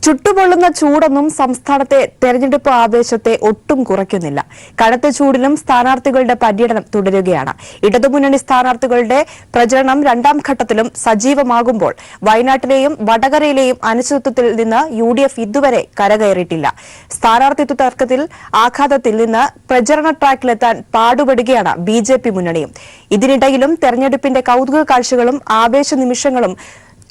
ചുട്ടുപൊള്ളുന്ന ചൂടൊന്നും സംസ്ഥാനത്തെ തെരഞ്ഞെടുപ്പ് ആവേശത്തെ ഒട്ടും കുറയ്ക്കുന്നില്ല. കനത്ത ചൂടിലും സ്ഥാനാർത്ഥികളുടെ പര്യടനം തുടരുകയാണ്. ഇടതുമുന്നണി സ്ഥാനാർത്ഥികളുടെ പ്രചരണം രണ്ടാം ഘട്ടത്തിലും സജീവമാകുമ്പോൾ വയനാട്ടിലെയും വടകരയിലെയും അനിശ്ചിതത്വത്തിൽ നിന്ന് UDF ഇതുവരെ കരകയറിയിട്ടില്ല. സ്ഥാനാർത്ഥിത്വ തർക്കത്തിൽ ആഘാതത്തിൽ നിന്ന് പ്രചരണ ട്രാക്കിലെത്താൻ പാടുപെടുകയാണ് BJP മുന്നണിയും. ഇതിനിടയിലും തെരഞ്ഞെടുപ്പിന്റെ കൌതുക കാഴ്ചകളും ആവേശ നിമിഷങ്ങളും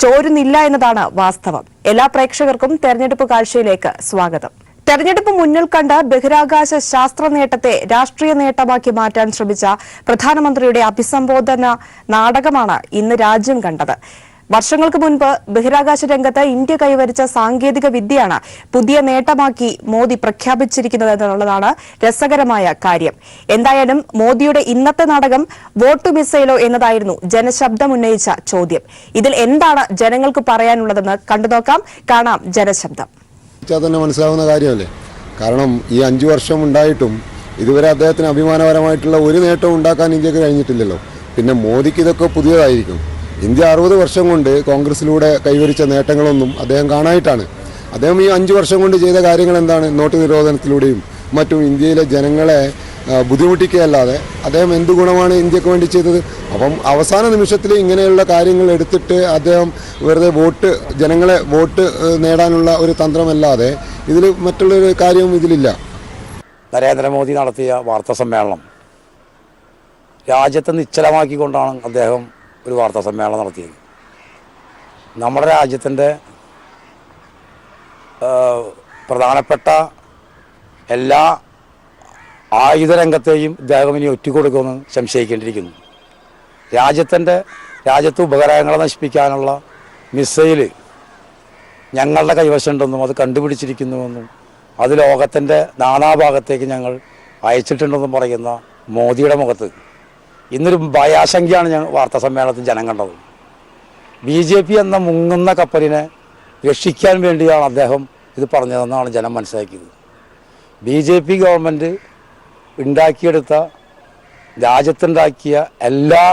ചോരുന്നില്ല എന്നതാണ് വാസ്തവം. എല്ലാ പ്രേക്ഷകർക്കും തെരഞ്ഞെടുപ്പ് കാഴ്ചയിലേക്ക് സ്വാഗതം. തെരഞ്ഞെടുപ്പ് മുന്നിൽ കണ്ട ബഹിരാകാശ ശാസ്ത്ര നേട്ടത്തെ രാഷ്ട്രീയ നേട്ടമാക്കി മാറ്റാൻ ശ്രമിച്ച പ്രധാനമന്ത്രിയുടെ അഭിസംബോധന നാടകമാണ് ഇന്ന് രാജ്യം കണ്ടത്. വർഷങ്ങൾക്ക് മുൻപ് ബഹിരാകാശ രംഗത്ത് ഇന്ത്യ കൈവരിച്ച സാങ്കേതിക വിദ്യയാണ് പുതിയ നേട്ടമാക്കി മോദി പ്രഖ്യാപിച്ചിരിക്കുന്നത് എന്നുള്ളതാണ് രസകരമായ കാര്യം. എന്തായാലും മോദിയുടെ ഇന്നത്തെ നാടകം വോട്ട് മിസൈലോ എന്നതായിരുന്നു ജനശബ്ദം ഉന്നയിച്ച ചോദ്യം. ഇതിൽ എന്താണ് ജനങ്ങൾക്ക് പറയാനുള്ളതെന്ന് കണ്ടുനോക്കാം. കാണാം ജനശബ്ദം. തന്നെ മനസ്സിലാവുന്ന കാര്യമല്ലേ. കാരണം ഈ 5 വർഷം ഉണ്ടായിട്ടും ഇതുവരെ അദ്ദേഹത്തിന് അഭിമാനപരമായിട്ടുള്ള ഒരു നേട്ടവും ഉണ്ടാക്കാൻ ഇന്ത്യക്ക് കഴിഞ്ഞിട്ടില്ലല്ലോ. പിന്നെ മോദിക്ക് ഇതൊക്കെ പുതിയതായിരിക്കും. ഇന്ത്യ 60 വർഷം കൊണ്ട് കോൺഗ്രസിലൂടെ കൈവരിച്ച നേട്ടങ്ങളൊന്നും അദ്ദേഹം കാണായിട്ടാണ്. അദ്ദേഹം ഈ 5 വർഷം കൊണ്ട് ചെയ്ത കാര്യങ്ങൾ എന്താണ്? നോട്ട് നിരോധനത്തിലൂടെയും മറ്റും ഇന്ത്യയിലെ ജനങ്ങളെ ബുദ്ധിമുട്ടിക്കുകയല്ലാതെ അദ്ദേഹം എന്ത് ഗുണമാണ് ഇന്ത്യക്ക് വേണ്ടി ചെയ്തത്? അപ്പം അവസാന നിമിഷത്തിൽ ഇങ്ങനെയുള്ള കാര്യങ്ങൾ എടുത്തിട്ട് അദ്ദേഹം വെറുതെ ജനങ്ങളെ വോട്ട് നേടാനുള്ള ഒരു തന്ത്രമല്ലാതെ ഇതിൽ മറ്റുള്ളൊരു കാര്യവും ഇതിലില്ല. നരേന്ദ്രമോദി നടത്തിയ വാർത്താ സമ്മേളനം രാജ്യത്തെ നിശ്ചലമാക്കിക്കൊണ്ടാണ് അദ്ദേഹം ഒരു വാർത്താ സമ്മേളനം നടത്തിയത്. നമ്മുടെ രാജ്യത്തിൻ്റെ പ്രധാനപ്പെട്ട എല്ലാ ആയുധരംഗത്തെയും ഇദ്ദേഹം ഇനി ഒറ്റിക്കൊടുക്കുമെന്ന് സംശയിക്കേണ്ടിയിരിക്കുന്നു. രാജ്യത്ത് ഉപകരണങ്ങളെ നശിപ്പിക്കാനുള്ള മിസൈല് ഞങ്ങളുടെ കൈവശമുണ്ടെന്നും അത് കണ്ടുപിടിച്ചിരിക്കുന്നുവെന്നും അത് ലോകത്തിൻ്റെ നാനാഭാഗത്തേക്ക് ഞങ്ങൾ അയച്ചിട്ടുണ്ടെന്നും പറയുന്ന മോദിയുടെ മുഖത്ത് ഇന്നൊരു ഭയാശങ്കയാണ് ഞങ്ങൾ വാർത്താ സമ്മേളനത്തിൽ ജനം കണ്ടത്. BJP എന്ന മുങ്ങുന്ന കപ്പലിനെ രക്ഷിക്കാൻ വേണ്ടിയാണ് അദ്ദേഹം ഇത് പറഞ്ഞതെന്നാണ് ജനം മനസ്സിലാക്കിയത്. BJP ഗവൺമെൻറ് ഉണ്ടാക്കിയെടുത്ത രാജ്യത്തുണ്ടാക്കിയ എല്ലാ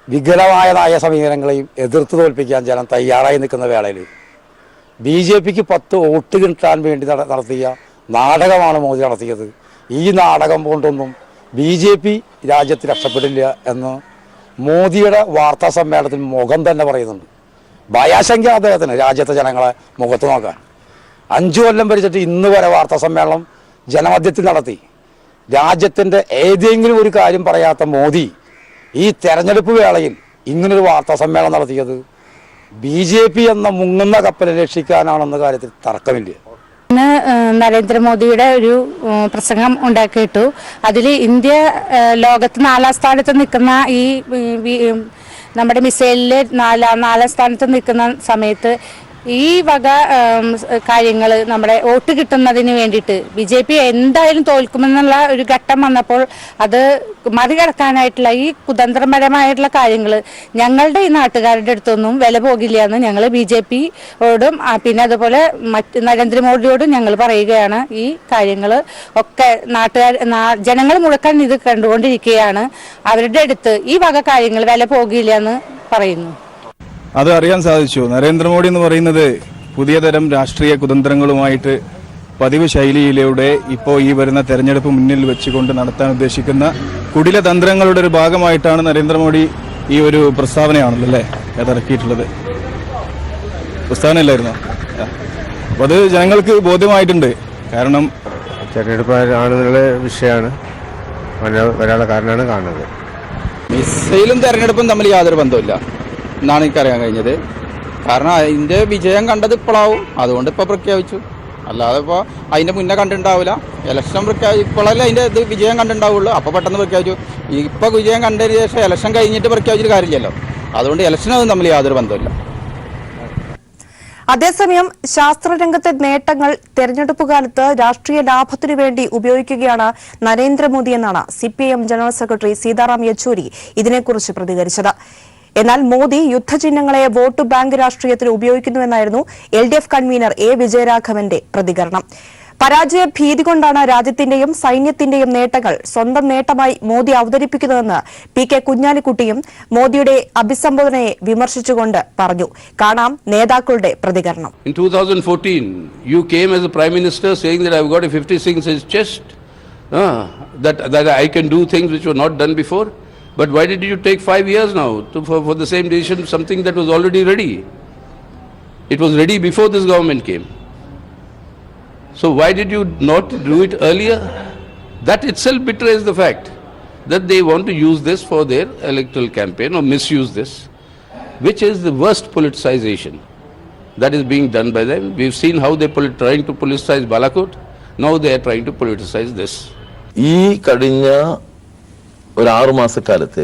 വികലമായ നയ സമീപനങ്ങളെയും എതിർത്ത് തോൽപ്പിക്കാൻ ജനം തയ്യാറായി നിൽക്കുന്ന വേളയിൽ BJPക്ക് 10 വോട്ട് കിട്ടാൻ വേണ്ടി നടത്തിയ നാടകമാണ് മോദി നടത്തിയത്. ഈ നാടകം കൊണ്ടൊന്നും BJP രാജ്യത്ത് രക്ഷപ്പെടില്ല എന്ന് മോദിയുടെ വാർത്താ സമ്മേളനത്തിൽ മുഖം തന്നെ പറയുന്നുണ്ട്. ഭയാശങ്ക അദ്ദേഹത്തിന് രാജ്യത്തെ ജനങ്ങളെ മുഖത്ത് നോക്കാൻ. 5 കൊല്ലം ഭരിച്ചിട്ട് ഇന്ന് വരെ വാർത്താ സമ്മേളനം ജനമധ്യത്തിൽ നടത്തി രാജ്യത്തിൻ്റെ ഏതെങ്കിലും ഒരു കാര്യം പറയാത്ത മോദി ഈ തെരഞ്ഞെടുപ്പ് വേളയിൽ ഇങ്ങനൊരു വാർത്താ സമ്മേളനം നടത്തിയത് BJP എന്ന മുങ്ങുന്ന കപ്പലെ രക്ഷിക്കാനാണെന്ന കാര്യത്തിൽ തർക്കമില്ല. ഇന്ന് നരേന്ദ്രമോദിയുടെ ഒരു പ്രസംഗം ഉണ്ടാക്കിയിട്ടു. അതിൽ ഇന്ത്യ ലോകത്ത് 4ാം സ്ഥാനത്ത് നിൽക്കുന്ന ഈ നമ്മുടെ മിസൈലിൽ 4ാം സ്ഥാനത്ത് നിൽക്കുന്ന സമയത്ത് ഈ വക കാര്യങ്ങൾ നമ്മുടെ വോട്ട് കിട്ടുന്നതിന് വേണ്ടിയിട്ട് BJP എന്തായാലും തോൽക്കുമെന്നുള്ള ഒരു ഘട്ടം വന്നപ്പോൾ അത് മറികടക്കാനായിട്ടുള്ള ഈ കുതന്ത്രപരമായിട്ടുള്ള കാര്യങ്ങൾ ഞങ്ങളുടെ ഈ നാട്ടുകാരുടെ അടുത്തൊന്നും വില പോകില്ല എന്ന് ഞങ്ങൾ BJPയോടും പിന്നെ അതുപോലെ നരേന്ദ്രമോദിയോടും ഞങ്ങൾ പറയുകയാണ്. ഈ കാര്യങ്ങൾ ഒക്കെ ജനങ്ങൾ മുഴുവൻ ഇത് കണ്ടുകൊണ്ടിരിക്കുകയാണ്. അവരുടെ അടുത്ത് ഈ വക കാര്യങ്ങൾ വില പോകില്ല എന്ന് പറയുന്നു. അത് അറിയാൻ സാധിച്ചു. നരേന്ദ്രമോദി എന്ന് പറയുന്നത് പുതിയ തരം രാഷ്ട്രീയ കുതന്ത്രങ്ങളുമായിട്ട് പതിവ് ശൈലിയിലൂടെ ഇപ്പോൾ ഈ വരുന്ന തെരഞ്ഞെടുപ്പ് മുന്നിൽ വെച്ചുകൊണ്ട് നടത്താൻ ഉദ്ദേശിക്കുന്ന കുടില തന്ത്രങ്ങളുടെ ഒരു ഭാഗമായിട്ടാണ് നരേന്ദ്രമോദി ഈ ഒരു പ്രസ്താവനയാണല്ലോ അല്ലേ ഇറക്കിയിട്ടുള്ളത്. പ്രസ്താവനയല്ലായിരുന്നോ? അപ്പോൾ അത് ജനങ്ങൾക്ക് ബോധ്യമായിട്ടുണ്ട്. കാരണം തെരഞ്ഞെടുപ്പ് ആണെന്നുള്ള വിഷയമാണ് ഒരാളെ കാരണമാണ് കാണുന്നത്. മിസൈലും തെരഞ്ഞെടുപ്പും തമ്മിൽ യാതൊരു ബന്ധമില്ല എന്നാണ് എനിക്കറിയാൻ കഴിഞ്ഞത്. കാരണം അതിൻ്റെ വിജയം കണ്ടത് ഇപ്പോഴാവും, അതുകൊണ്ട് ഇപ്പോൾ പ്രഖ്യാപിച്ചു. അല്ലാതെ ഇപ്പോൾ അതിൻ്റെ മുന്നേ കണ്ടിട്ടുണ്ടാവില്ല. ഇലക്ഷൻ ഇപ്പോഴല്ലേ അതിൻ്റെ ഇത് വിജയം കണ്ടിട്ടുണ്ടാവുള്ളൂ. അപ്പോൾ പെട്ടെന്ന് പ്രഖ്യാപിച്ചു. ഇപ്പോൾ വിജയം കണ്ടതിന് ശേഷം ഇലക്ഷൻ കഴിഞ്ഞിട്ട് പ്രഖ്യാപിച്ചിട്ട് കാര്യമില്ലല്ലോ. അതുകൊണ്ട് ഇലക്ഷനും തമ്മിൽ യാതൊരു ബന്ധമില്ല. അതേസമയം ശാസ്ത്രരംഗത്തെ നേട്ടങ്ങൾ തെരഞ്ഞെടുപ്പ് കാലത്ത് രാഷ്ട്രീയ ലാഭത്തിനു വേണ്ടി ഉപയോഗിക്കുകയാണ് നരേന്ദ്രമോദി എന്നാണ് CPIM general secretary Sitaram Yechury ഇതിനെക്കുറിച്ച് പ്രതികരിച്ചത്. എന്നാൽ മോദി യുദ്ധചിഹ്നങ്ങളെ വോട്ട് ബാങ്ക് രാഷ്ട്രീയത്തിന് ഉപയോഗിക്കുന്നുവെന്നായിരുന്നു LDF കൺവീനർ A. വിജയരാഘവന്റെ പ്രതികരണം. പരാജയ ഭീതി കൊണ്ടാണ് രാജ്യത്തിന്റെയും സൈന്യത്തിന്റെയും നേട്ടങ്ങൾ സ്വന്തം നേട്ടമായി മോദി അവതരിപ്പിക്കുന്നതെന്ന് പി കെ കുഞ്ഞാലിക്കുട്ടിയും മോദിയുടെ അഭിസംബോധനയെ വിമർശിച്ചുകൊണ്ട് പറഞ്ഞു. കാണാം നേതാക്കളുടെ പ്രതികരണം. In 2014, you came as a Prime Minister saying that I've got a 56-inch chest, that I can do things which were not done before. But why did you take 5 years now for the same decision, something that was already ready? It was ready before this government came. So why did you not do it earlier? That itself betrays the fact that they want to use this for their electoral campaign or misuse this, which is the worst politicization that is being done by them. We've seen how they're trying to politicize Balakot. Now they are trying to politicize this. ഈ കഴിഞ്ഞ ഒരു 6 മാസക്കാലത്തെ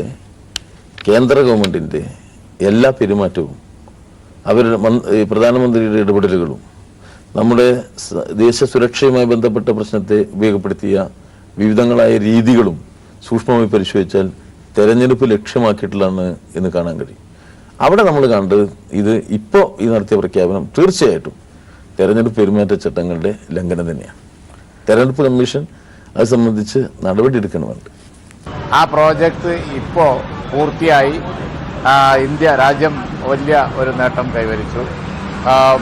കേന്ദ്ര ഗവൺമെൻറ്റിൻ്റെ എല്ലാ പെരുമാറ്റവും അവരുടെ പ്രധാനമന്ത്രിയുടെ ഇടപെടലുകളും നമ്മുടെ ദേശസുരക്ഷയുമായി ബന്ധപ്പെട്ട പ്രശ്നത്തെ ഉപയോഗപ്പെടുത്തിയ വിവിധങ്ങളായ രീതികളും സൂക്ഷ്മമായി പരിശോധിച്ചാൽ തെരഞ്ഞെടുപ്പ് ലക്ഷ്യമാക്കിയിട്ടുള്ളതാണ് എന്ന് കാണാൻ കഴിയും. അവിടെ നമ്മൾ കണ്ടത് ഇത് ഇപ്പോൾ ഈ നടത്തിയ പ്രഖ്യാപനം തീർച്ചയായിട്ടും തെരഞ്ഞെടുപ്പ് പെരുമാറ്റച്ചട്ടങ്ങളുടെ ലംഘനം തന്നെയാണ്. തെരഞ്ഞെടുപ്പ് കമ്മീഷൻ അത് സംബന്ധിച്ച് നടപടി എടുക്കണമുണ്ട്. ആ പ്രോജക്റ്റ് ഇപ്പോൾ പൂർത്തിയായി. രാജ്യം വലിയ ഒരു നേട്ടം കൈവരിച്ചു.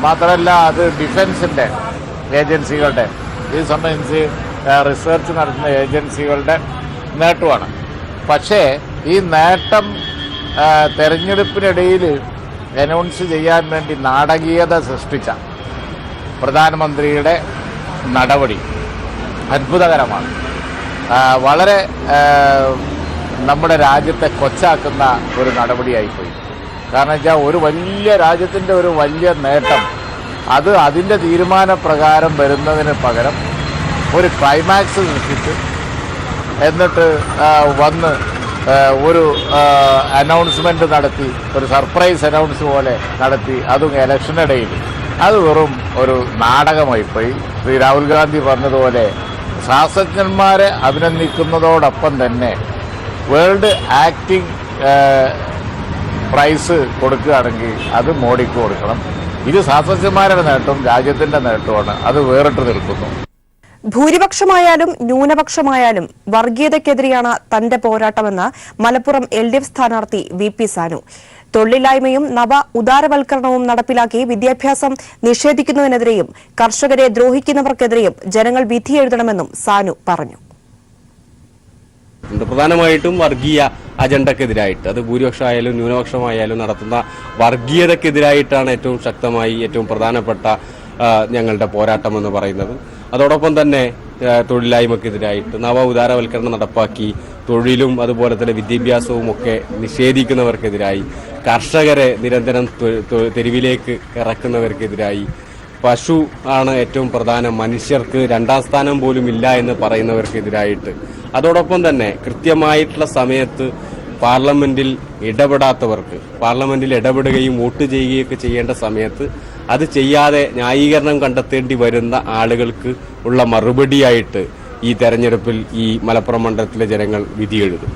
മാത്രമല്ല അത് ഡിഫൻസിൻ്റെ ഏജൻസികളുടെ ഇത് സംബന്ധിച്ച് റിസർച്ച് നടത്തുന്ന ഏജൻസികളുടെ നേട്ടമാണ്. പക്ഷേ ഈ നേട്ടം തെരഞ്ഞെടുപ്പിനിടയിൽ അനൗൺസ് ചെയ്യാൻ വേണ്ടി നാടകീയത സൃഷ്ടിച്ച പ്രധാനമന്ത്രിയുടെ നടപടി അത്ഭുതകരമാണ്. വളരെ നമ്മുടെ രാജ്യത്തെ കൊച്ചാക്കുന്ന ഒരു നടപടിയായിപ്പോയി. കാരണം വെച്ചാൽ ഒരു വലിയ രാജ്യത്തിൻ്റെ ഒരു വലിയ നേട്ടം അത് അതിൻ്റെ തീരുമാനപ്രകാരം വരുന്നതിന് പകരം ഒരു ക്ലൈമാക്സ് സൃഷ്ടിച്ച് എന്നിട്ട് വന്ന് ഒരു അനൗൺസ്മെൻ്റ് നടത്തി, ഒരു സർപ്രൈസ് അനൗൺസ് പോലെ നടത്തി, അതും ഇലക്ഷനിടയിൽ, അത് വെറും ഒരു നാടകമായിപ്പോയി. ശ്രീ രാഹുൽ ഗാന്ധി പറഞ്ഞതുപോലെ ശാസ്ത്രജ്ഞന്മാരെ അഭിനന്ദിക്കുന്നതോടൊപ്പം തന്നെ വേൾഡ് ആക്ടിംഗ് പ്രൈസ് കൊടുക്കുകയാണെങ്കിൽ അത് മോഡിക്ക് കൊടുക്കണം. ഇത് ശാസ്ത്രജ്ഞന്മാരുടെ നേട്ടവും രാജ്യത്തിൻ്റെ നേട്ടവുമാണ്. അത് വേറിട്ട് നിൽക്കുന്നു. ഭൂരിപക്ഷമായാലും ന്യൂനപക്ഷമായാലും വർഗീയതയ്ക്കെതിരെയാണ് തന്റെ പോരാട്ടമെന്ന് മലപ്പുറം LDF സ്ഥാനാർത്ഥി VP സാനു. തൊഴിലില്ലായ്മയും നവ ഉദാരവൽക്കരണവും നടപ്പിലാക്കി വിദ്യാഭ്യാസം നിഷേധിക്കുന്നതിനെതിരെയും കർഷകരെ ദ്രോഹിക്കുന്നവർക്കെതിരെയും ജനങ്ങൾ വിധിയെഴുതണമെന്നും സാനു പറഞ്ഞു. പ്രധാനമായിട്ടും വർഗീയ അജണ്ടക്കെതിരായിട്ട്, അത് ഭൂരിപക്ഷമായാലും ന്യൂനപക്ഷമായാലും നടത്തുന്ന വർഗീയതക്കെതിരായിട്ടാണ് ഏറ്റവും ശക്തമായി ഏറ്റവും പ്രധാനപ്പെട്ട ഞങ്ങളുടെ പോരാട്ടം എന്ന് പറയുന്നത്. അതോടൊപ്പം തന്നെ തൊഴിലില്ലായ്മക്കെതിരായിട്ട് നവ ഉദാരവൽക്കരണം നടപ്പാക്കി തൊഴിലും അതുപോലെ തന്നെ വിദ്യാഭ്യാസവും ഒക്കെ നിഷേധിക്കുന്നവർക്കെതിരായി, കർഷകരെ നിരന്തരം തെരുവിലേക്ക് ഇറക്കുന്നവർക്കെതിരായി, പശു ആണ് ഏറ്റവും പ്രധാനം, മനുഷ്യർക്ക് 2ാം സ്ഥാനം പോലും ഇല്ല എന്ന് പറയുന്നവർക്കെതിരായിട്ട്, അതോടൊപ്പം തന്നെ കൃത്യമായിട്ടുള്ള സമയത്ത് പാർലമെന്റിൽ ഇടപെടാത്തവർക്ക് പാർലമെന്റിൽ ഇടപെടുകയും വോട്ട് ചെയ്യുകയൊക്കെ ചെയ്യേണ്ട സമയത്ത് അത് ചെയ്യാതെ ന്യായീകരണം കണ്ടെത്തേണ്ടി വരുന്ന ആളുകൾക്ക് ഉള്ള മറുപടിയായിട്ട് ഈ തെരഞ്ഞെടുപ്പിൽ ഈ മലപ്പുറം മണ്ഡലത്തിലെ ജനങ്ങൾ വിധിയെഴുതും.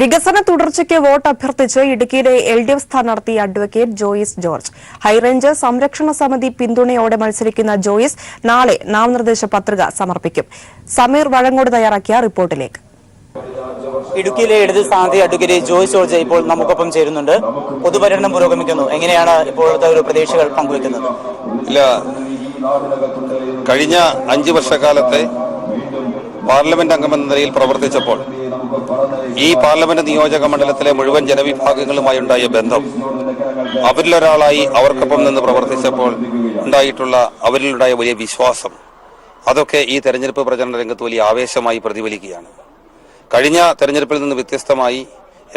വികസന തുടർച്ചയ്ക്ക് വോട്ട് അഭ്യർത്ഥിച്ച് ഇടുക്കിയിലെ LDF സ്ഥാനാർത്ഥി അഡ്വക്കേറ്റ് ജോയിസ് ജോർജ്. ഹൈറേഞ്ച് സംരക്ഷണ സമിതി പിന്തുണയോടെ മത്സരിക്കുന്ന ജോയിസ് നാളെ നാമനിർദ്ദേശ പത്രിക സമർപ്പിക്കും. സമീർ വഴങ്ങോട് തയ്യാറാക്കിയ റിപ്പോർട്ടിലേക്ക്. ഇടുക്കിയിലെ ഇടത് സ്ഥാനാർത്ഥി അഡ്വക്കേറ്റ് ജോയിസ് ജോർജ് ഇപ്പോൾ നമുക്കൊപ്പം ചേരുന്നുണ്ട്. പൊതുപര്യടനം പുരോഗമിക്കുന്നു. എങ്ങനെയാണ് ഇപ്പോഴത്തെ ഒരു പ്രതീക്ഷകൾ പങ്കുവെക്കുന്നത്? ഇല്ല, കഴിഞ്ഞ 5 വർഷക്കാലത്തെ പാർലമെന്റ് അംഗമെന്ന നിലയിൽ പ്രവർത്തിച്ചപ്പോൾ ഈ പാർലമെന്റ് നിയോജക മണ്ഡലത്തിലെ മുഴുവൻ ജനവിഭാഗങ്ങളുമായി ഉണ്ടായ ബന്ധം, അവരിലൊരാളായി അവർക്കൊപ്പം നിന്ന് പ്രവർത്തിച്ചപ്പോൾ അവരിലുണ്ടായ വലിയ വിശ്വാസം, അതൊക്കെ ഈ തെരഞ്ഞെടുപ്പ് പ്രചരണ രംഗത്ത് വലിയ ആവേശമായി പ്രതിഫലിക്കുകയാണ്. കഴിഞ്ഞ തെരഞ്ഞെടുപ്പിൽ നിന്ന് വ്യത്യസ്തമായി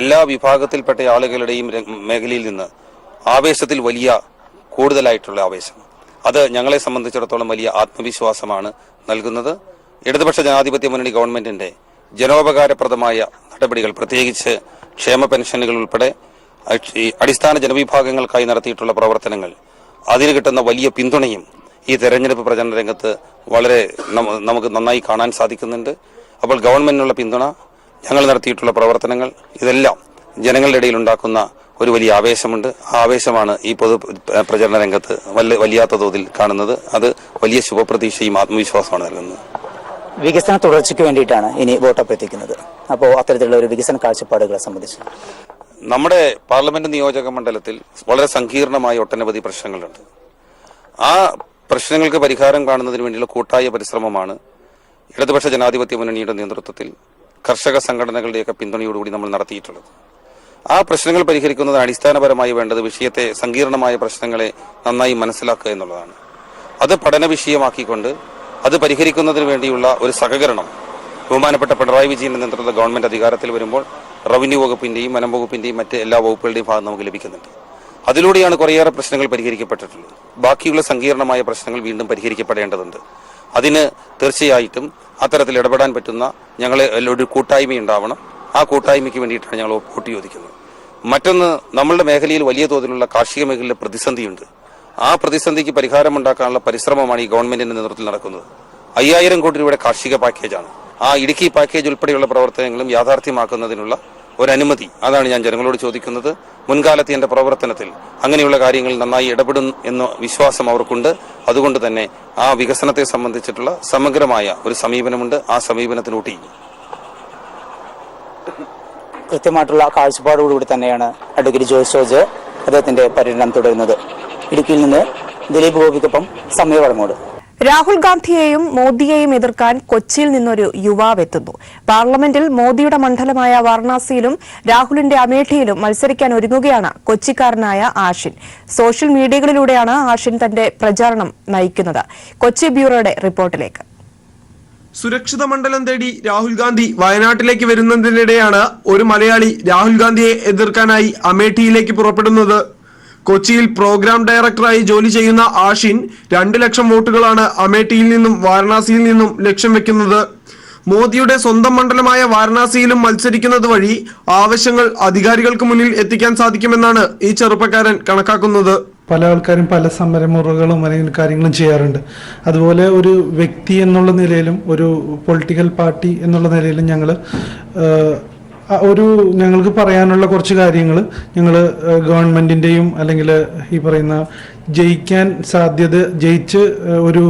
എല്ലാ വിഭാഗത്തിൽപ്പെട്ട ആളുകളുടെയും മേഖലയിൽ നിന്ന് ആവേശത്തിൽ വലിയ കൂടുതലായിട്ടുള്ള ആവേശം, അത് ഞങ്ങളെ സംബന്ധിച്ചിടത്തോളം വലിയ ആത്മവിശ്വാസമാണ് നൽകുന്നത്. ഇടതുപക്ഷ ജനാധിപത്യ മുന്നണി ഗവൺമെന്റിന്റെ ജനോപകാരപ്രദമായ നടപടികൾ, പ്രത്യേകിച്ച് ക്ഷേമ പെൻഷനുകൾ ഉൾപ്പെടെ അടിസ്ഥാന ജനവിഭാഗങ്ങൾക്കായി നടത്തിയിട്ടുള്ള പ്രവർത്തനങ്ങൾ, അതിന് കിട്ടുന്ന വലിയ പിന്തുണയും ഈ തെരഞ്ഞെടുപ്പ് പ്രചരണ രംഗത്ത് വളരെ നമുക്ക് നന്നായി കാണാൻ സാധിക്കുന്നുണ്ട്. അപ്പോൾ ഗവൺമെന്റിനുള്ള പിന്തുണ, ഞങ്ങൾ നടത്തിയിട്ടുള്ള പ്രവർത്തനങ്ങൾ, ഇതെല്ലാം ജനങ്ങളുടെ ഇടയിൽ ഉണ്ടാക്കുന്ന ഒരു വലിയ ആവേശമുണ്ട്. ആ ആവേശമാണ് ഈ പൊതു പ്രചരണ രംഗത്ത് വല്ലാത്ത തോതിൽ കാണുന്നത്. അത് വലിയ ശുഭപ്രതീക്ഷയും ആത്മവിശ്വാസമാണ് നൽകുന്നത്. വികസന തുടർച്ചയ്ക്ക് വേണ്ടിയിട്ടാണ് ഇനി വോട്ട് അഭ്യർത്ഥിക്കുന്നത്. അപ്പോൾ അത്തരത്തിലുള്ള ഒരു വികസന കാഴ്ചപ്പാടുകളെ സംബന്ധിച്ച് നമ്മുടെ പാർലമെന്റ് നിയോജക മണ്ഡലത്തിൽ വളരെ സങ്കീർണമായ ഒട്ടനവധി പ്രശ്നങ്ങളുണ്ട്. ആ പ്രശ്നങ്ങൾക്ക് പരിഹാരം കാണുന്നതിന് വേണ്ടിയുള്ള കൂട്ടായ പരിശ്രമമാണ് ഇടതുപക്ഷ ജനാധിപത്യ മുന്നണിയുടെ നേതൃത്വത്തിൽ കർഷക സംഘടനകളുടെയൊക്കെ പിന്തുണയോടുകൂടി നമ്മൾ നടത്തിയിട്ടുള്ളത്. ആ പ്രശ്നങ്ങൾ പരിഹരിക്കുന്നതിന് അടിസ്ഥാനപരമായി വേണ്ടത് വിഷയത്തെ സങ്കീർണമായ പ്രശ്നങ്ങളെ നന്നായി മനസ്സിലാക്കുക എന്നുള്ളതാണ്. അത് പഠന വിഷയമാക്കിക്കൊണ്ട് അത് പരിഹരിക്കുന്നതിന് വേണ്ടിയുള്ള ഒരു സഹകരണം ബഹുമാനപ്പെട്ട പിണറായി വിജയന്റെ നേതൃത്വത്തിലുള്ള ഗവൺമെന്റ് അധികാരത്തിൽ വരുമ്പോൾ റവന്യൂ വകുപ്പിന്റെയും വനം വകുപ്പിന്റെയും മറ്റ് എല്ലാ വകുപ്പുകളുടെയും ഭാഗം നമുക്ക് ലഭിക്കുന്നുണ്ട്. അതിലൂടെയാണ് കുറേയേറെ പ്രശ്നങ്ങൾ പരിഹരിക്കപ്പെട്ടിട്ടുള്ളത്. ബാക്കിയുള്ള സങ്കീർണമായ പ്രശ്നങ്ങൾ വീണ്ടും പരിഹരിക്കപ്പെടേണ്ടതുണ്ട്. അതിന് തീർച്ചയായിട്ടും അത്തരത്തിൽ ഇടപെടാൻ പറ്റുന്ന ഞങ്ങളെ ഒരു കൂട്ടായ്മ ഉണ്ടാവണം. ആ കൂട്ടായ്മയ്ക്ക് വേണ്ടിയിട്ടാണ് ഞങ്ങൾ വോട്ട് ചോദിക്കുന്നത്. മറ്റൊന്ന്, നമ്മളുടെ മേഖലയിൽ വലിയ തോതിലുള്ള കാർഷിക മേഖലയിലെ പ്രതിസന്ധിയുണ്ട്. ആ പ്രതിസന്ധിക്ക് പരിഹാരമുണ്ടാക്കാനുള്ള പരിശ്രമമാണ് ഈ ഗവൺമെന്റിന്റെ നേതൃത്വത്തിൽ നടക്കുന്നത്. 5000 കോടി രൂപയുടെ കാർഷിക പാക്കേജാണ്. ആ ഇടുക്കി പാക്കേജ് ഉൾപ്പെടെയുള്ള പ്രവർത്തനങ്ങളും യാഥാർത്ഥ്യമാക്കുന്നതിനുള്ള ഒരു അനുമതി, അതാണ് ഞാൻ ജനങ്ങളോട് ചോദിക്കുന്നത്. മുൻകാലത്തെ എന്റെ പ്രവർത്തനത്തിൽ അങ്ങനെയുള്ള കാര്യങ്ങൾ നന്നായി ഇടപെടും എന്ന വിശ്വാസം അവർക്കുണ്ട്. അതുകൊണ്ട് തന്നെ ആ വികസനത്തെ സംബന്ധിച്ചിട്ടുള്ള സമഗ്രമായ ഒരു സമീപനമുണ്ട്. ആ സമീപനത്തിലൂട്ടി കൃത്യമായിട്ടുള്ള കാഴ്ചപ്പാടോടുകൂടി തന്നെയാണ് അഡ്വക്കേറ്റ് ജോയ്സ് ജോർജ് അദ്ദേഹത്തിന്റെ പര്യടനം തുടരുന്നത്. ഇടുക്കിയിൽ നിന്ന് ദിലീപ് ഗോപിക്കൊപ്പം സമയ വളമോട്. രാഹുൽ ഗാന്ധിയെയും മോദിയെയും എതിർക്കാൻ കൊച്ചിയിൽ നിന്നൊരു യുവാവ് എത്തുന്നു. പാർലമെന്റിൽ മോദിയുടെ മണ്ഡലമായ വാരണാസിയിലും രാഹുലിന്റെ അമേഠിയിലും മത്സരിക്കാൻ ഒരുങ്ങുകയാണ് കൊച്ചിക്കാരനായ ആഷിൻ. സോഷ്യൽ മീഡിയകളിലൂടെയാണ് ആഷിൻ തന്റെ പ്രചാരണം നയിക്കുന്നത്. കൊച്ചി ബ്യൂറോയുടെ റിപ്പോർട്ടിലേക്ക്. സുരക്ഷിത മണ്ഡലം തേടി രാഹുൽ ഗാന്ധി വയനാട്ടിലേക്ക് വരുന്നതിനിടെയാണ് ഒരു മലയാളി രാഹുൽ ഗാന്ധിയെ എതിർക്കാനായി അമേഠിയിലേക്ക് പുറപ്പെടുന്നത്. കൊച്ചിയിൽ പ്രോഗ്രാം ഡയറക്ടറായി ജോലി ചെയ്യുന്ന ആഷിൻ 2 ലക്ഷം വോട്ടുകളാണ് അമേഠിയിൽ നിന്നും വാരണാസിയിൽ നിന്നും ലക്ഷ്യം വെക്കുന്നത്. മോദിയുടെ സ്വന്തം മണ്ഡലമായ വാരണാസിയിലും മത്സരിക്കുന്നത് വഴി ആവശ്യങ്ങൾ അധികാരികൾക്ക് മുന്നിൽ എത്തിക്കാൻ സാധിക്കുമെന്നാണ് ഈ ചെറുപ്പക്കാരൻ കണക്കാക്കുന്നത്. പല ആൾക്കാരും പല സമരമുറകളും അല്ലെങ്കിൽ കാര്യങ്ങളും ചെയ്യാറുണ്ട്. അതുപോലെ ഒരു വ്യക്തി എന്നുള്ള നിലയിലും ഒരു പൊളിറ്റിക്കൽ പാർട്ടി എന്നുള്ള നിലയിലും ഞങ്ങൾക്ക് പറയാനുള്ള കുറച്ച് കാര്യങ്ങൾ ഞങ്ങൾ ഗവൺമെന്റിന്റെയും അല്ലെങ്കിൽ ഈ പറയുന്ന ജയിച്ച് ഒരു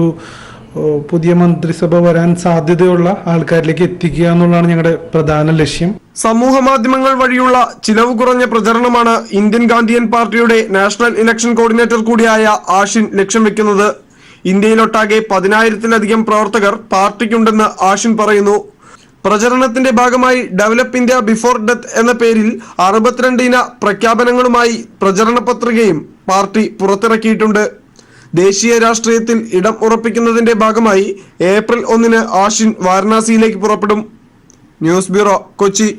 പുതിയ മന്ത്രിസഭ വരാൻ സാധ്യതയുള്ള ആൾക്കാരിലേക്ക് എത്തിക്കുക എന്നുള്ളതാണ് ഞങ്ങളുടെ പ്രധാന ലക്ഷ്യം. സമൂഹ മാധ്യമങ്ങൾ വഴിയുള്ള ചിലവ് കുറഞ്ഞ പ്രചരണമാണ് ഇന്ത്യൻ ഗാന്ധിയൻ പാർട്ടിയുടെ നാഷണൽ ഇലക്ഷൻ കോർഡിനേറ്റർ കൂടിയായ ആഷിൻ ലക്ഷ്യം വെക്കുന്നത്. ഇന്ത്യയിലൊട്ടാകെ 10,000-ലധികം പ്രവർത്തകർ പാർട്ടിക്കുണ്ടെന്ന് ആഷിൻ പറയുന്നു. പ്രചരണത്തിന്റെ ഭാഗമായി ഡെവലപ്പ് ഇന്ത്യ ബിഫോർ ഡെത്ത് എന്ന പേരിൽ 62 ഇന പ്രഖ്യാപനങ്ങളുമായി പ്രചരണ പത്രികയും പാർട്ടി പുറത്തിറക്കിയിട്ടുണ്ട്. ദേശീയ രാഷ്ട്രീയത്തിൽ ഇടം ഉറപ്പിക്കുന്നതിന്റെ ഭാഗമായി ഏപ്രിൽ 1 ആഷിൻ വാരണാസിയിലേക്ക് പുറപ്പെടും. News bureau, Kochi.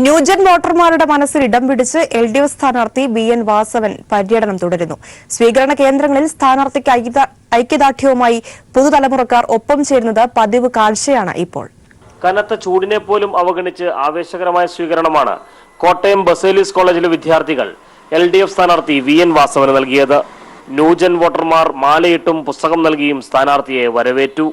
ന്യൂജൻ വോട്ടർമാരുടെ മനസ്സിൽ ഇടം പിടിച്ച് LDF സ്ഥാനാർത്ഥി BN വാസവൻ പര്യടനം തുടരുന്നു. സ്വീകരണ കേന്ദ്രങ്ങളിൽ സ്ഥാനാർത്ഥിക്ക് ഐക്യദാർഢ്യവുമായി പുതുതലമുറക്കാർ ഒപ്പം ചേരുന്നത് പതിവ് കാഴ്ചയാണ് ഇപ്പോൾ. കനത്ത ചൂടിനെ പോലും അവഗണിച്ച് ആവേശകരമായ സ്വീകരണമാണ് കോട്ടയം ബസേലിയസ് കോളേജിലെ വിദ്യാർത്ഥികൾ LDF സ്ഥാനാർത്ഥി VN വാസവന് നൽകിയത്. ന്യൂജൻ വോട്ടർമാർ മാലയിട്ടും പുസ്തകം നൽകിയും സ്ഥാനാർത്ഥിയെ വരവേറ്റു.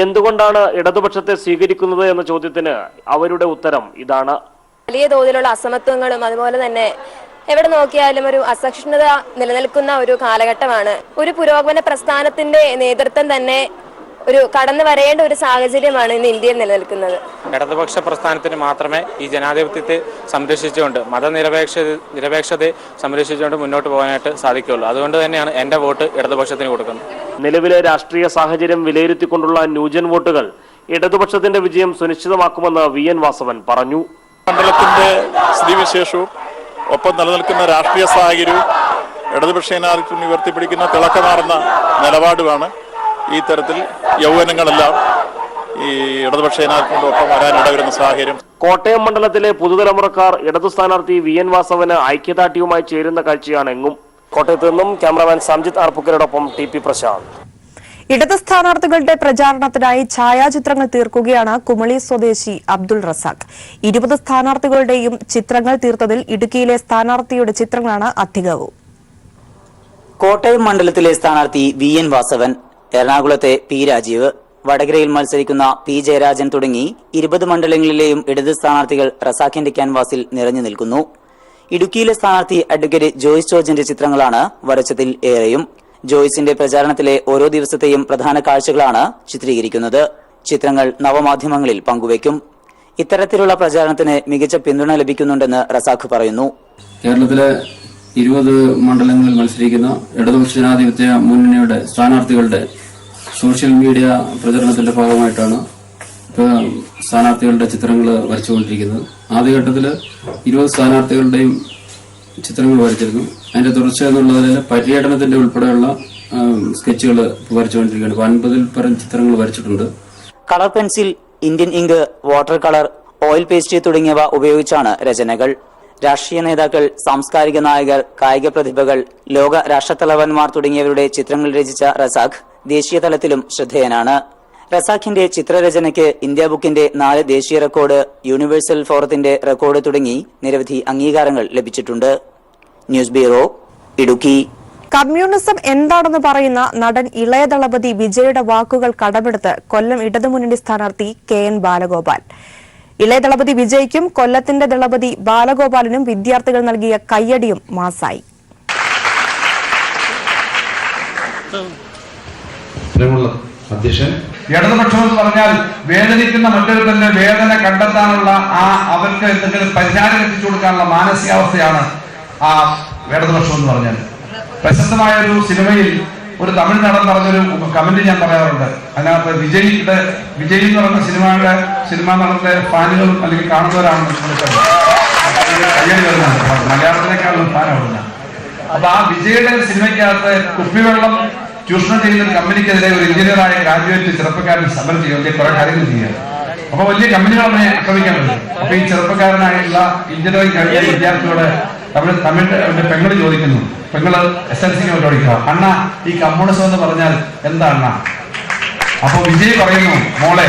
എന്തുകൊണ്ടാണ് ഇടതുപക്ഷത്തെ സ്വീകരിക്കുന്നത് എന്ന ചോദ്യത്തിന് അവരുടെ ഉത്തരം ഇതാണ്. വലിയ തോതിലുള്ള അസമത്വങ്ങളും അതുപോലെ തന്നെ എവിടെ നോക്കിയാലും ഒരു അസഹിഷ്ണുത നിലനിൽക്കുന്ന ഒരു കാലഘട്ടമാണ്. ഒരു പുരോഗമന പ്രസ്ഥാനത്തിന്റെ നേതൃത്വം തന്നെ ഒരു കടന്നു വരേണ്ട ഒരു സാഹചര്യമാണ് ഇന്ന് ഇന്ത്യയിൽ നിലനിൽക്കുന്നത്. ഇടതുപക്ഷ പ്രസ്ഥാനത്തിന് മാത്രമേ ഈ ജനാധിപത്യത്തെ സംരക്ഷിച്ചുകൊണ്ട് നിരപേക്ഷതയെ സംരക്ഷിച്ചുകൊണ്ട് മുന്നോട്ട് പോകാനായിട്ട് സാധിക്കുകയുള്ളൂ. അതുകൊണ്ട് തന്നെയാണ് എന്റെ വോട്ട് ഇടതുപക്ഷത്തിന് കൊടുക്കുന്നത്. നിലവിലെ രാഷ്ട്രീയ സാഹചര്യം വിലയിരുത്തിക്കൊണ്ടുള്ള ന്യൂജൻ വോട്ടുകൾ ഇടതുപക്ഷത്തിന്റെ വിജയം സുനിശ്ചിതമാക്കുമെന്ന് VN വാസവൻ പറഞ്ഞു. മണ്ഡലത്തിന്റെ സ്ഥിതിവിശേഷവും ഒപ്പം നിലനിൽക്കുന്ന രാഷ്ട്രീയ സാഹചര്യവും ഇടതുപക്ഷ ജനാധിപത്യം ഉയർത്തിപ്പിടിക്കുന്ന തിളക്കമാർന്ന നിലപാടുമാണ് ഈ തരത്തിൽ യൗവനങ്ങളെല്ലാം ഈ ഇടതുപക്ഷ ജനാധിപത്യത്തിനൊപ്പം വരാനിടവരുന്ന സാഹചര്യം. കോട്ടയം മണ്ഡലത്തിലെ പുതുതലമുറക്കാർ ഇടതു സ്ഥാനാർത്ഥി VN വാസവന് ഐക്യദാർഢ്യവുമായി ചേരുന്ന കാഴ്ചയാണ് എങ്ങും. കോട്ടയത്ത് നിന്നും ക്യാമറാമാൻ സംജിത്ത് ആർപ്പുക്കരോടൊപ്പം TP പ്രശാന്ത്. ഇടത് സ്ഥാനാർത്ഥികളുടെ പ്രചാരണത്തിനായി ഛായാചിത്രങ്ങൾ തീർക്കുകയാണ് കുമളി സ്വദേശി അബ്ദുൾ റസാഖ്. 20 സ്ഥാനാർത്ഥികളുടെയും ചിത്രങ്ങൾ തീർത്തതിൽ ഇടുക്കിയിലെ സ്ഥാനാർത്ഥിയുടെ ചിത്രങ്ങളാണ് അധികവും. കോട്ടയം മണ്ഡലത്തിലെ സ്ഥാനാർത്ഥി VN വാസവൻ, എറണാകുളത്തെ P രാജീവ്, വടകരയിൽ മത്സരിക്കുന്ന പി ജയരാജൻ തുടങ്ങി 20 മണ്ഡലങ്ങളിലെയും ഇടത് സ്ഥാനാർത്ഥികൾ റസാഖിന്റെ ക്യാൻവാസിൽ നിറഞ്ഞു നിൽക്കുന്നു. ഇടുക്കിയിലെ സ്ഥാനാർത്ഥി അഡ്വക്കേറ്റ് ജോയ്സ് ജോർജിന്റെ ചിത്രങ്ങളാണ് വരച്ചതിൽ ഏറെയും. ജോയ്സിന്റെ പ്രചാരണത്തിലെ ഓരോ ദിവസത്തെയും പ്രധാന കാഴ്ചകളാണ് ചിത്രീകരിക്കുന്നത്. ചിത്രങ്ങൾ നവമാധ്യമങ്ങളിൽ പങ്കുവയ്ക്കും. ഇത്തരത്തിലുള്ള പ്രചാരണത്തിന് മികച്ച പിന്തുണ ലഭിക്കുന്നുണ്ടെന്ന് റസാഖ് പറയുന്നു. കേരളത്തിലെ 20 മണ്ഡലങ്ങളിൽ മത്സരിക്കുന്ന ഇടതുപക്ഷ ജനാധിപത്യ മുന്നണിയുടെ സ്ഥാനാർത്ഥികളുടെ സോഷ്യൽ മീഡിയ പ്രചരണത്തിന്റെ ഭാഗമായിട്ടാണ് ഇപ്പോൾ സ്ഥാനാർത്ഥികളുടെ ചിത്രങ്ങൾ വരച്ചുകൊണ്ടിരിക്കുന്നത്. ആദ്യഘട്ടത്തിൽ 20 സ്ഥാനാർത്ഥികളുടെയും ചിത്രങ്ങൾ വരച്ചിരുന്നു. അതിന്റെ തുടർച്ച എന്നുള്ളതിൽ പര്യടനത്തിന്റെ ഉൾപ്പെടെയുള്ള സ്കെച്ചുകൾ വരച്ചുകൊണ്ടിരിക്കുകയാണ്. 50-ൽ പരം ചിത്രങ്ങൾ വരച്ചിട്ടുണ്ട്. Colour pencil, Indian ink, water colour, oil paste തുടങ്ങിയവ ഉപയോഗിച്ചാണ് രചനകൾ. രാഷ്ട്രീയ നേതാക്കൾ, സാംസ്കാരിക നായകർ, കായിക പ്രതിഭകൾ, ലോക രാഷ്ട്രത്തലവന്മാർ തുടങ്ങിയവരുടെ ചിത്രങ്ങൾ രചിച്ച റസാഖ് ദേശീയ തലത്തിലും ശ്രദ്ധേയനാണ്. റസാഖിന്റെ ചിത്രരചനയ്ക്ക് ഇന്ത്യ ബുക്കിന്റെ 4 ദേശീയ റെക്കോർഡ്, യൂണിവേഴ്സൽ ഫോറത്തിന്റെ റെക്കോർഡ് തുടങ്ങി നിരവധി അംഗീകാരങ്ങൾ ലഭിച്ചിട്ടുണ്ട്. News bureau, Idukki. കമ്മ്യൂണിസം എന്താണെന്ന് പറയുന്ന നടൻ ഇളയ ദളപതി വിജയുടെ വാക്കുകൾ കടമെടുത്ത് കൊല്ലം ഇടതുമുന്നണി സ്ഥാനാർത്ഥി KN ബാലഗോപാൽ. ഇളയ ദളപതി വിജയ്ക്കും കൊല്ലത്തിന്റെ ദളപതി ബാലഗോപാലിനും വിദ്യാർത്ഥികൾ നൽകിയ കയ്യടിയും മാസായി. അധ്യക്ഷൻ, ഇടതുപക്ഷം എന്ന് പറഞ്ഞാൽ വേദനിക്കുന്ന മറ്റൊരുത്തന്റെ വേദന കണ്ടെത്താനുള്ള അവർക്ക് എന്തെങ്കിലും പരിഹാരം എത്തിച്ചു കൊടുക്കാനുള്ള മാനസികാവസ്ഥയാണ് ആ ഇടതുപക്ഷം എന്ന് പറഞ്ഞാൽ. പ്രശസ്തമായ ഒരു സിനിമയിൽ ഒരു തമിഴ് നടൻ പറഞ്ഞൊരു കമന്റ് ഞാൻ പറയാറുണ്ട്. അതിനകത്ത് വിജയ് എന്ന് പറഞ്ഞ സിനിമാ നടന്റെ ഫാനുകളും അല്ലെങ്കിൽ കാണുന്നവരാണ് മലയാളത്തിനേക്കാളും ഫാനാവുന്ന. അപ്പൊ ആ വിജയുടെ സിനിമയ്ക്കകത്ത് കുപ്പിവെള്ളം ചൂഷണം ചെയ്യുന്ന ഒരു കമ്പനിക്കെതിരെ ഒരു എഞ്ചിനീയറായ ഗ്രാജുവേറ്റ് ചെറുപ്പക്കാരൻ സമരം ചെയ്യുക, വലിയ കുറെ കാര്യങ്ങൾ ചെയ്യുക. അപ്പൊ വലിയ കമ്പനികൾ അവനെ ആക്രമിക്കാൻ പറ്റും. അപ്പൊ ഈ ചെറുപ്പക്കാരനായിട്ടുള്ള എഞ്ചിനീയറിംഗ് കഴിഞ്ഞ വിദ്യാർത്ഥിയോട് തമിഴ് പെങ്ങള് ചോദിക്കുന്നു, പെങ്ങള് SLC ചോദിക്കുക, അണ്ണ ഈ കമ്മ്യൂണിസം എന്ന് പറഞ്ഞാൽ എന്താ അണ്ണ? അപ്പൊ വിജയ് പറയുന്നു, മോളെ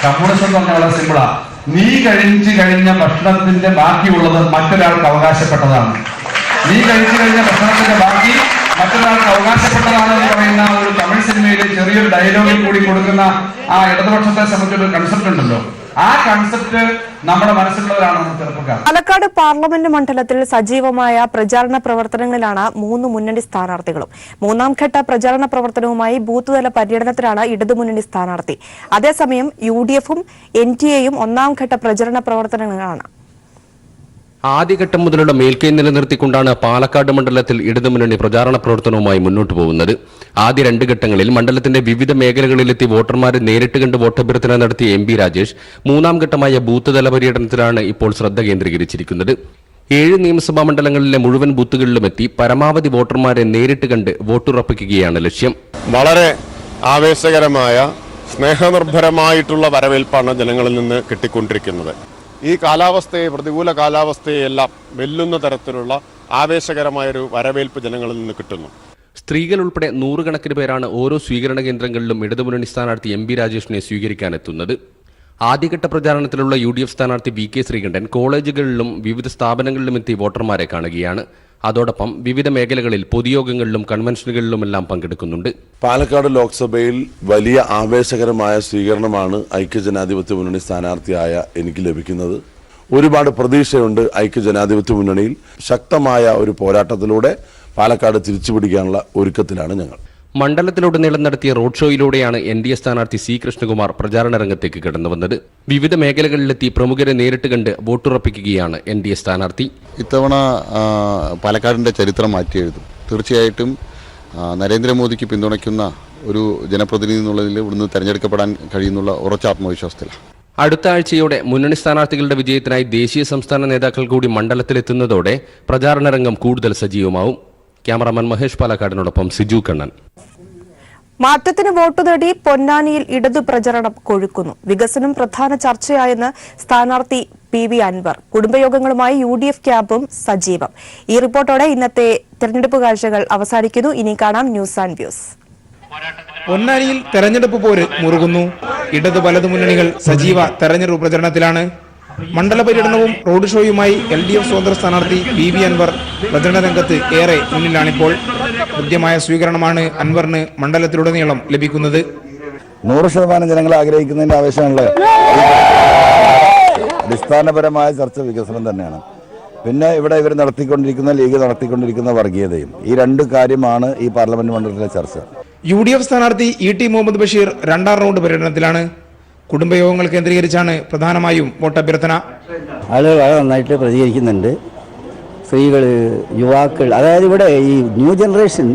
കമ്മ്യൂണിസം എന്ന് പറഞ്ഞാൽ വളരെ സിമ്പിളാ. നീ കഴിഞ്ഞ ഭക്ഷണത്തിന്റെ ബാക്കിയുള്ളത് മറ്റൊരാൾക്ക് അവകാശപ്പെട്ടതാണ്. നീ കഴിച്ചു കഴിഞ്ഞ ഭക്ഷണത്തിന്റെ ബാക്കി മറ്റൊരാൾക്ക് അവകാശപ്പെട്ടതാണെന്ന് പറയുന്ന ഒരു തമിഴ് സിനിമയിലെ ചെറിയൊരു ഡയലോഗിൽ കൂടി കൊടുക്കുന്ന ആ ഇടതുപക്ഷത്തെ സംബന്ധിച്ചൊരു കൺസെപ്റ്റ് ഉണ്ടല്ലോ, ആ കൺസെപ്റ്റ് നമ്മുടെ മനസ്സിലുള്ളവരാണ് ചെറുപ്പക്കാർ. പാലക്കാട് പാർലമെന്റ് മണ്ഡലത്തിൽ സജീവമായ പ്രചാരണ പ്രവർത്തനങ്ങളിലാണ് 3 മുന്നണി സ്ഥാനാർത്ഥികളും. 3ാം ഘട്ട പ്രചാരണ പ്രവർത്തനവുമായി ബൂത്ത് തല പര്യടനത്തിലാണ് ഇടതുമുന്നണി സ്ഥാനാർത്ഥി. അതേസമയം UDF-ഉം NTA-യും 1ാം ഘട്ട പ്രചരണ പ്രവർത്തനങ്ങളാണ്. ആദ്യഘട്ടം മുതലുള്ള മേൽക്കൈ നിലനിർത്തിക്കൊണ്ടാണ് പാലക്കാട് മണ്ഡലത്തിൽ ഇടതുമുന്നണി പ്രചാരണ പ്രവർത്തനവുമായി മുന്നോട്ടു പോകുന്നത്. ആദ്യ 2 ഘട്ടങ്ങളിൽ മണ്ഡലത്തിന്റെ വിവിധ മേഖലകളിലെത്തി വോട്ടർമാരെ നേരിട്ട് കണ്ട് വോട്ടഭ്യർത്ഥന നടത്തിയ MP രാജേഷ് 3ാം ഘട്ടമായ ബൂത്ത് തല പര്യടനത്തിലാണ് ഇപ്പോൾ ശ്രദ്ധ കേന്ദ്രീകരിച്ചിരിക്കുന്നത്. 7 നിയമസഭാ മണ്ഡലങ്ങളിലെ മുഴുവൻ ബൂത്തുകളിലും എത്തി പരമാവധി വോട്ടർമാരെ നേരിട്ട് കണ്ട് വോട്ടുറപ്പിക്കുകയാണ് ലക്ഷ്യം. വളരെ ആവേശകരമായ സ്നേഹനിർഭരമായിട്ടുള്ള വരവേൽപ്പാണ് ജനങ്ങളിൽ നിന്ന് കിട്ടിക്കൊണ്ടിരിക്കുന്നത്. ഈ കാലാവസ്ഥയെ, പ്രതികൂല കാലാവസ്ഥയെല്ലാം വെല്ലുന്ന തരത്തിലുള്ള ആവേശകരമായൊരു വരവേൽപ്പ് ജനങ്ങളിൽ നിന്ന് കിട്ടുന്നു. സ്ത്രീകൾ ഉൾപ്പെടെ 100 കണക്കിന് പേരാണ് ഓരോ സ്വീകരണ കേന്ദ്രങ്ങളിലും ഇടതുമുന്നണി സ്ഥാനാർത്ഥി MP രാജേഷിനെ സ്വീകരിക്കാനെത്തുന്നത്. ആദ്യഘട്ട പ്രചാരണത്തിലുള്ള UDF സ്ഥാനാർത്ഥി VK ശ്രീകണ്ഠൻ കോളേജുകളിലും വിവിധ സ്ഥാപനങ്ങളിലും എത്തി വോട്ടർമാരെ കാണുകയാണ്. അതോടൊപ്പം വിവിധ മേഖലകളിൽ പൊതുയോഗങ്ങളിലും കൺവെൻഷനുകളിലുമെല്ലാം പങ്കെടുക്കുന്നുണ്ട്. പാലക്കാട് ലോക്സഭയിൽ വലിയ ആവേശകരമായ സ്വീകരണമാണ് ഐക്യജനാധിപത്യ മുന്നണി സ്ഥാനാർത്ഥിയായ എനിക്ക് ലഭിക്കുന്നത്. ഒരുപാട് പ്രതീക്ഷയുണ്ട് ഐക്യജനാധിപത്യ മുന്നണിയിൽ. ശക്തമായ ഒരു പോരാട്ടത്തിലൂടെ പാലക്കാട് തിരിച്ചുപിടിക്കാനുള്ള ഒരുക്കത്തിലാണ് ഞങ്ങൾ. മണ്ഡലത്തിലുടനീളം നടത്തിയ റോഡ് ഷോയിലൂടെയാണ് NDA സ്ഥാനാർത്ഥി C കൃഷ്ണകുമാർ പ്രചാരണ രംഗത്തേക്ക് കടന്നുവന്നത്. വിവിധ മേഖലകളിലെത്തി പ്രമുഖരെ നേരിട്ട് കണ്ട് വോട്ടുറപ്പിക്കുകയാണ് NDA സ്ഥാനാർത്ഥി. ഇത്തവണ പാലക്കാടിൻ്റെ ചരിത്രം മാറ്റിയെഴുതും. തീർച്ചയായിട്ടും നരേന്ദ്രമോദിക്ക് പിന്തുണയ്ക്കുന്ന ഒരു ജനപ്രതിനിധി എന്നുള്ളതിൽ ഇവിടുന്ന് തെരഞ്ഞെടുക്കപ്പെടാൻ കഴിയുന്നുള്ള ഉറച്ച ആത്മവിശ്വാസത്തിലാണ്. അടുത്ത ആഴ്ചയോടെ മുന്നണി സ്ഥാനാർത്ഥികളുടെ വിജയത്തിനായി ദേശീയ സംസ്ഥാന നേതാക്കൾ കൂടി മണ്ഡലത്തിലെത്തുന്നതോടെ പ്രചാരണ രംഗം കൂടുതൽ സജീവമാവും. ക്യാമറാമാൻ മഹേഷ് പാലക്കാടിനോടൊപ്പം സിജു കണ്ണൻ. മാറ്റത്തിന് വോട്ട് തേടി പൊന്നാനിയിൽ ഇടതു പ്രചരണം കൊഴുക്കുന്നു. വികസനം പ്രധാന ചർച്ചയായെന്ന് സ്ഥാനാർത്ഥി PV അൻവർ. കുടുംബയോഗങ്ങളുമായി UDF ക്യാമ്പും സജീവം. ഈ റിപ്പോർട്ടോടെ ഇന്നത്തെ തെരഞ്ഞെടുപ്പ് കാഴ്ചകൾ അവസാനിക്കുന്നു. ഇനി കാണാം ന്യൂസ് ആൻഡ് വ്യൂസ്. പൊന്നാനിയിൽ തെരഞ്ഞെടുപ്പ് പോര് മുറുകുന്നു. ഇടതു വലതു മുന്നണികൾ സജീവ തെരഞ്ഞെടുപ്പ് പ്രചരണത്തിലാണ്. മണ്ഡല പര്യടനവും റോഡ് ഷോയുമായി LDF സ്വതന്ത്ര സ്ഥാനാർത്ഥി PV അൻവർ പ്രചരണ രംഗത്ത് ഏറെ മുന്നിലാണിപ്പോൾ. കൃത്യമായ സ്വീകരണമാണ് അൻവറിന് മണ്ഡലത്തിലുടനീളം ലഭിക്കുന്നത്. 100% ജനങ്ങൾ ആഗ്രഹിക്കുന്നതിന്റെ ആവശ്യമുള്ള അടിസ്ഥാനപരമായ ചർച്ച വികസനം തന്നെയാണ്. പിന്നെ ഇവിടെ ഇവർ ലീഗ് നടത്തിക്കൊണ്ടിരിക്കുന്ന വർഗീയതയും, ഈ രണ്ട് കാര്യമാണ് ഈ പാർലമെന്റ് മണ്ഡലത്തിലെ ചർച്ച. UDF സ്ഥാനാർത്ഥി ET മുഹമ്മദ് ബഷീർ രണ്ടാം റൗണ്ട് പര്യടനത്തിലാണ്. കുടുംബയോഗങ്ങൾ കേന്ദ്രീകരിച്ചാണ് പ്രധാനമായും വോട്ടഭ്യർത്ഥന. ആളുകൾ വളരെ നന്നായിട്ട് പ്രതികരിക്കുന്നുണ്ട്. സ്ത്രീകൾ, യുവാക്കൾ, അതായത് ഇവിടെ ഈ ന്യൂ ജനറേഷൻ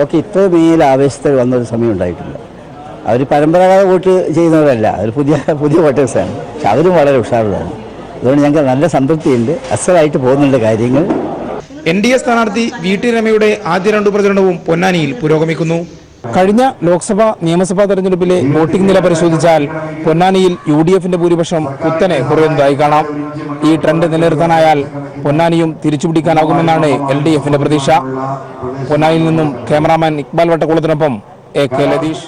ഒക്കെ ഇത്ര മേൽ ആവേശത്തിൽ വന്നൊരു സമയം ഉണ്ടായിട്ടില്ല. അവർ പരമ്പരാഗത വോട്ട് ചെയ്യുന്നവരല്ല, അവർ പുതിയ വോട്ടേഴ്സാണ്. പക്ഷെ അവരും വളരെ ഉഷാറുള്ളതാണ്. അതുകൊണ്ട് ഞങ്ങൾക്ക് നല്ല സംതൃപ്തിയുണ്ട്. അസലായിട്ട് പോകുന്നുണ്ട് കാര്യങ്ങൾ. NDA സ്ഥാനാർത്ഥി VT രമയുടെ ആദ്യ 2 പ്രചരണവും പൊന്നാനിയിൽ പുരോഗമിക്കുന്നു. കഴിഞ്ഞ ലോക്സഭാ നിയമസഭാ തെരഞ്ഞെടുപ്പിലെ വോട്ടിംഗ് നില പരിശോധിച്ചാൽ പൊന്നാനിയിൽ UDFന്റെ ഭൂരിപക്ഷം കുത്തനെ കുറയുന്നതായി കാണാം. ഈ ട്രെൻഡ് നിലനിർത്താനായാൽ പൊന്നാനിയും തിരിച്ചുപിടിക്കാനാകുമെന്നാണ് LDFന്റെ പ്രതീക്ഷ. പൊന്നാനിയിൽ നിന്നും ക്യാമറാമാൻ ഇക്ബാൽ വട്ടക്കുളത്തിനൊപ്പം AK ലതീഷ്.